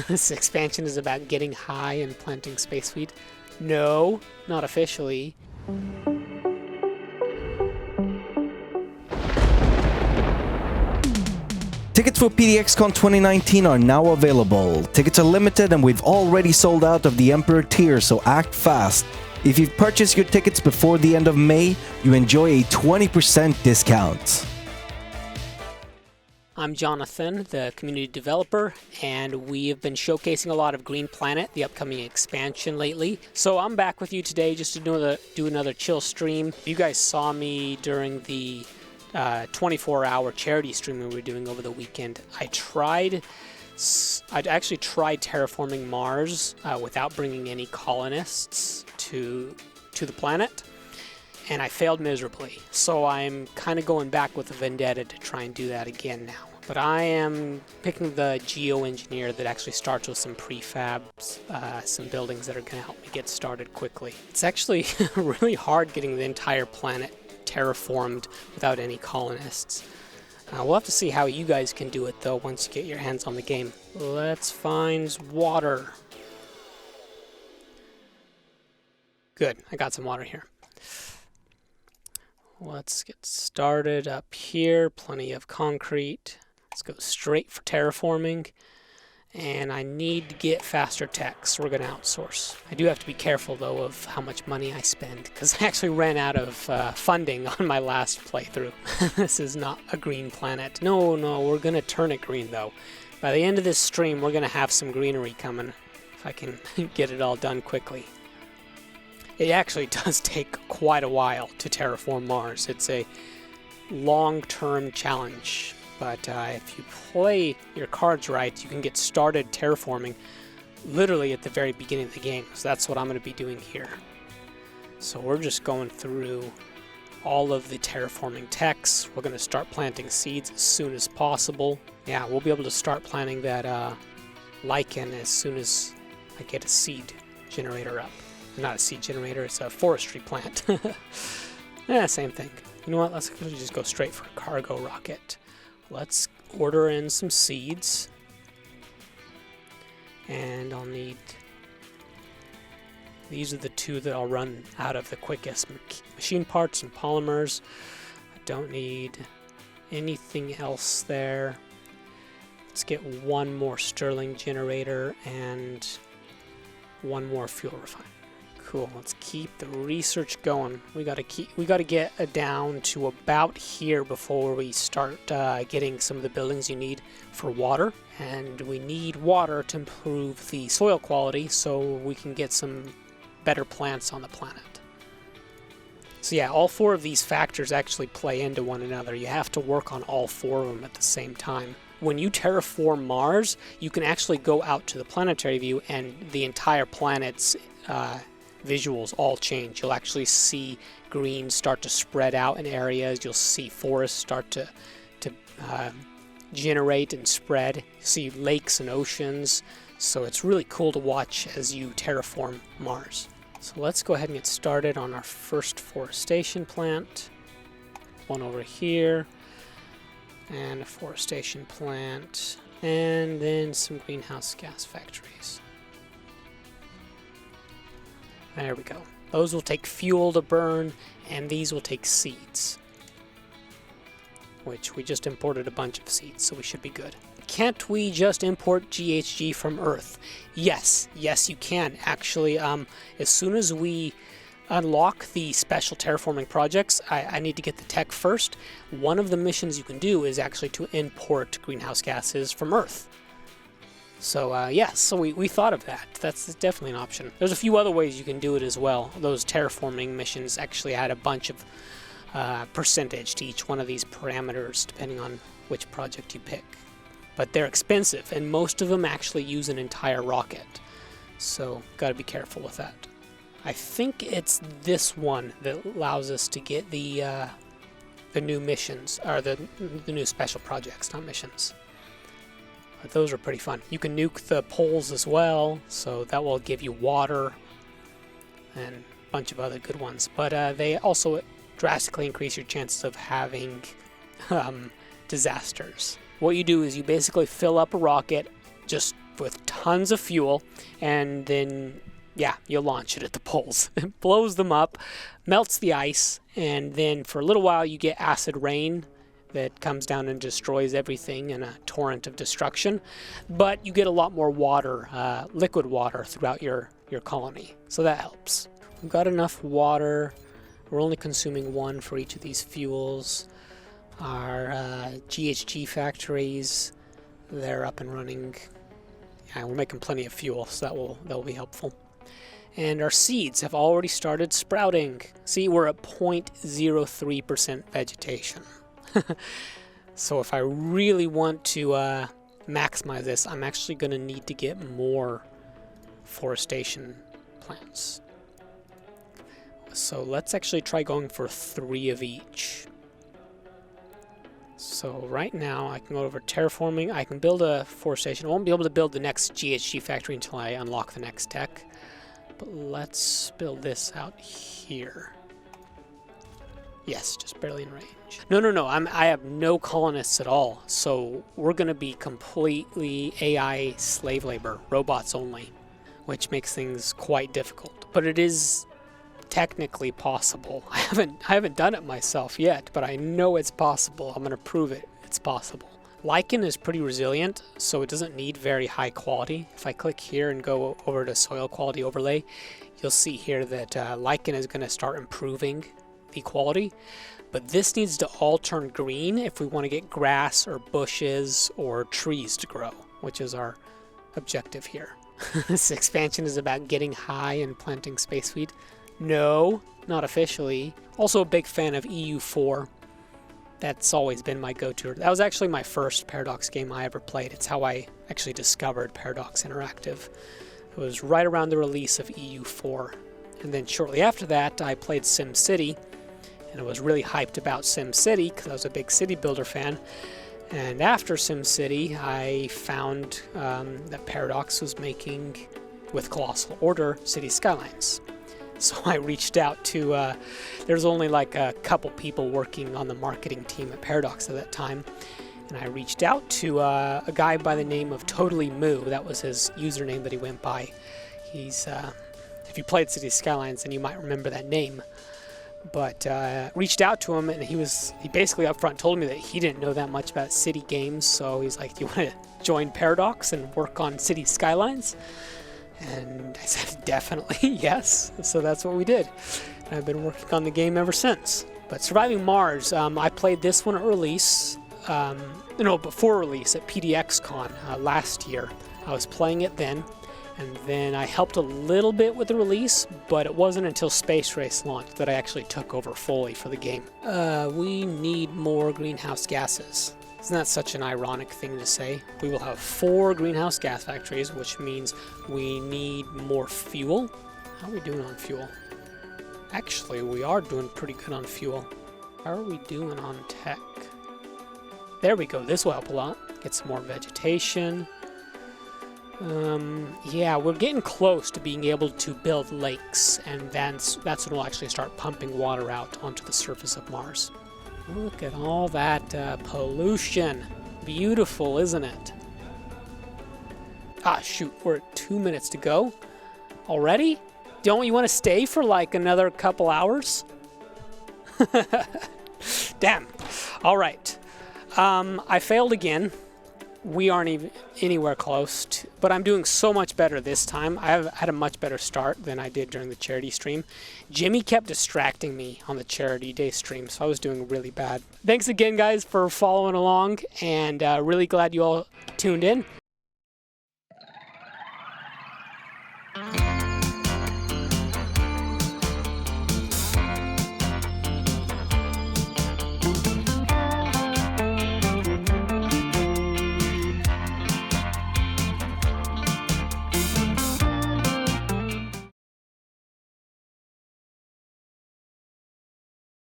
This expansion is about getting high and planting space weed. No, not officially. Tickets for PDXCon 2019 are now available. Tickets are limited and we've already sold out of the Emperor tier, so act fast. If you've purchased your tickets before the end of May, you enjoy a 20% discount. I'm Jonathan, the community developer, and we have been showcasing a lot of Green Planet, the upcoming expansion lately. So I'm back with you today just to do another chill stream. You guys saw me during the 24-hour charity stream we were doing over the weekend. I'd actually tried terraforming Mars without bringing any colonists to the planet, and I failed miserably. So I'm kind of going back with a vendetta to try and do that again now. But I am picking the geoengineer that actually starts with some prefabs, some buildings that are going to help me get started quickly. It's actually really hard getting the entire planet terraformed without any colonists. We'll have to see how you guys can do it though once you get your hands on the game. Let's find water. Good, I got some water here. Let's get started up here. Plenty of concrete. Let's go straight for terraforming. And I need to get faster tech, so we're going to outsource. I do have to be careful, though, of how much money I spend, because I actually ran out of funding on my last playthrough. This is not a green planet. No, we're going to turn it green, though. By the end of this stream, we're going to have some greenery coming, if I can get it all done quickly. It actually does take quite a while to terraform Mars. It's a long-term challenge. But if you play your cards right, you can get started terraforming literally at the very beginning of the game. So that's what I'm going to be doing here. So we're just going through all of the terraforming techs. We're going to start planting seeds as soon as possible. Yeah, we'll be able to start planting that lichen as soon as I get a seed generator up. Not a seed generator, it's a forestry plant. Yeah, same thing. You know what, let's just go straight for a cargo rocket. Let's order in some seeds, and I'll need, these are the two that I'll run out of the quickest, machine parts and polymers. I don't need anything else there. Let's get one more Stirling generator and one more fuel refinery. Cool. Let's keep the research going. We got to get down to about here before we start getting some of the buildings you need for water, and we need water to improve the soil quality so we can get some better plants on the planet. So yeah, all four of these factors actually play into one another. You have to work on all four of them at the same time. When you terraform Mars, you can actually go out to the planetary view and the entire planet's visuals all change. You'll actually see green start to spread out in areas. You'll see forests start to generate and spread. You see lakes and oceans. So it's really cool to watch as you terraform Mars. So let's go ahead and get started on our first forestation plant. One over here. And a forestation plant. And then some greenhouse gas factories. There we go. Those will take fuel to burn, and these will take seeds. Which we just imported a bunch of seeds, so we should be good. Can't we just import GHG from Earth? Yes, you can. Actually, as soon as we unlock the special terraforming projects, I need to get the tech first. One of the missions you can do is actually to import greenhouse gases from Earth. So yes, so we thought of that. That's definitely an option. There's a few other ways you can do it as well. Those terraforming missions actually add a bunch of percentage to each one of these parameters depending on which project you pick. But they're expensive, and most of them actually use an entire rocket. So gotta be careful with that. I think it's this one that allows us to get the new missions, or the new special projects, not missions. But those are pretty fun. You can nuke the poles as well, so that will give you water and a bunch of other good ones. But they also drastically increase your chances of having disasters. What you do is you basically fill up a rocket, just with tons of fuel, and then, yeah, you launch it at the poles. It blows them up, melts the ice, and then for a little while you get acid rain that comes down and destroys everything in a torrent of destruction. But you get a lot more water, liquid water, throughout your colony, so that helps. We've got enough water. We're only consuming 1 for each of these fuels. Our GHG factories, they're up and running. Yeah, we're making plenty of fuel, so that will be helpful. And our seeds have already started sprouting. See, we're at 0.03% vegetation. So if I really want to maximize this, I'm actually going to need to get more forestation plants. So let's actually try going for 3 of each. So right now I can go over terraforming. I can build a forestation. I won't be able to build the next GHG factory until I unlock the next tech. But let's build this out here. Yes, just barely in range. No. I have no colonists at all. So we're going to be completely AI slave labor, robots only, which makes things quite difficult. But it is technically possible. I haven't done it myself yet, but I know it's possible. I'm going to prove it's possible. Lichen is pretty resilient, so it doesn't need very high quality. If I click here and go over to soil quality overlay, you'll see here that lichen is going to start improving the quality, but this needs to all turn green if we want to get grass or bushes or trees to grow, which is our objective here. This expansion is about getting high and planting space weed. No, not officially. Also a big fan of EU4. That's always been my go-to. That was actually my first Paradox game I ever played. It's how I actually discovered Paradox Interactive. It was right around the release of EU4. And then shortly after that, I played SimCity, and I was really hyped about SimCity because I was a big city builder fan. And after SimCity, I found that Paradox was making, with Colossal Order, City Skylines. So I reached out to, there's only like a couple people working on the marketing team at Paradox at that time. And I reached out to a guy by the name of Totally Moo. That was his username that he went by. He's, if you played City Skylines, then you might remember that name. But reached out to him, and he basically up front told me that he didn't know that much about city games. So he's like, do you want to join Paradox and work on City Skylines? And I said, definitely, yes. So that's what we did. And I've been working on the game ever since. But Surviving Mars, I played this one at release. Before release at PDXCon last year. I was playing it then. And then I helped a little bit with the release, but it wasn't until Space Race launched that I actually took over fully for the game. We need more greenhouse gases. Isn't that such an ironic thing to say? We will have 4 greenhouse gas factories, which means we need more fuel. How are we doing on fuel? Actually, we are doing pretty good on fuel. How are we doing on tech? There we go. This will help a lot. Get some more vegetation. Yeah, we're getting close to being able to build lakes, and that's when we'll actually start pumping water out onto the surface of Mars. Look at all that pollution. Beautiful, isn't it? Ah, shoot, we're at 2 minutes to go. Already? Don't you want to stay for like another couple hours? Damn. All right. I failed again. We aren't even anywhere close to, but I'm doing so much better this time. I had a much better start than I did during the charity stream. Jimmy kept distracting me on the charity day stream, so I was doing really bad. Thanks again, guys, for following along, and really glad you all tuned in.